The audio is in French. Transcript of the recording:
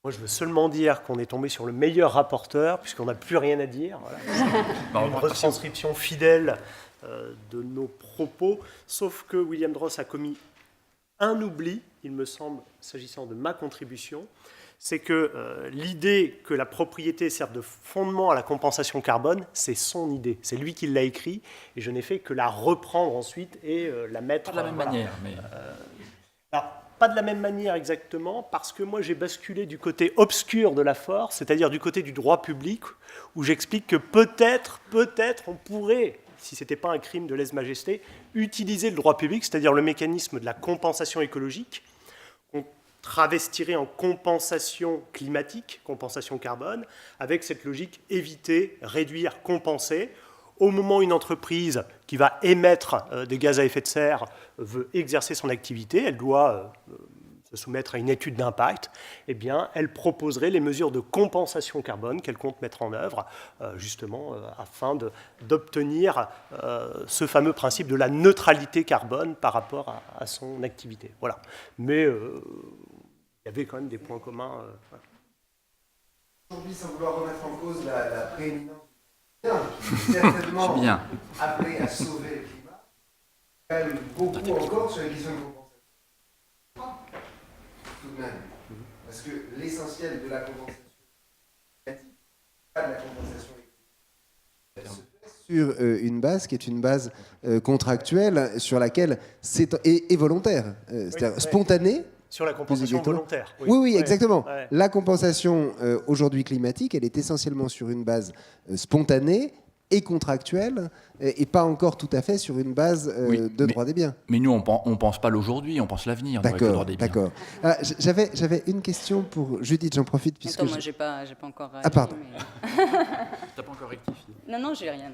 Moi, je veux seulement dire qu'on est tombé sur le meilleur rapporteur, puisqu'on n'a plus rien à dire. Voilà. Une retranscription fidèle de nos propos, sauf que William Dross a commis un oubli, il me semble, s'agissant de ma contribution, c'est que l'idée que la propriété serve de fondement à la compensation carbone, c'est son idée. C'est lui qui l'a écrit, et je n'ai fait que la reprendre ensuite et la mettre... Pas de la même manière, mais... Alors, pas de la même manière exactement, parce que moi j'ai basculé du côté obscur de la force, c'est-à-dire du côté du droit public, où j'explique que peut-être on pourrait, si ce n'était pas un crime de lèse-majesté, utiliser le droit public, c'est-à-dire le mécanisme de la compensation écologique, qu'on travestirait en compensation climatique, compensation carbone, avec cette logique éviter, réduire, compenser. Au moment où une entreprise qui va émettre des gaz à effet de serre veut exercer son activité, elle doit se soumettre à une étude d'impact, eh bien, elle proposerait les mesures de compensation carbone qu'elle compte mettre en œuvre, justement, afin d'obtenir ce fameux principe de la neutralité carbone par rapport à son activité. Voilà. Mais il y avait quand même des points communs. Voilà. Aujourd'hui, sans vouloir remettre en cause la prééminence certainement appelé à sauver le climat, quand même beaucoup encore sur les questions de compensation. Tout de même. Parce que l'essentiel de la compensation climatique, pas de la compensation écologique, se fait sur une base qui est une base contractuelle sur laquelle est volontaire, c'est-à-dire spontanée. Sur la compensation volontaire. Oui, exactement. Ouais. La compensation aujourd'hui climatique, elle est essentiellement sur une base spontanée et contractuelle, et pas encore tout à fait sur une base de droit des biens. Mais nous, on ne pense pas l'aujourd'hui, on pense l'avenir avec le droit des biens. D'accord. J'avais une question pour Judith, j'en profite. Attends, moi, j'ai pas encore... Ah, pardon. T'as pas encore rectifié. Non, j'ai rien.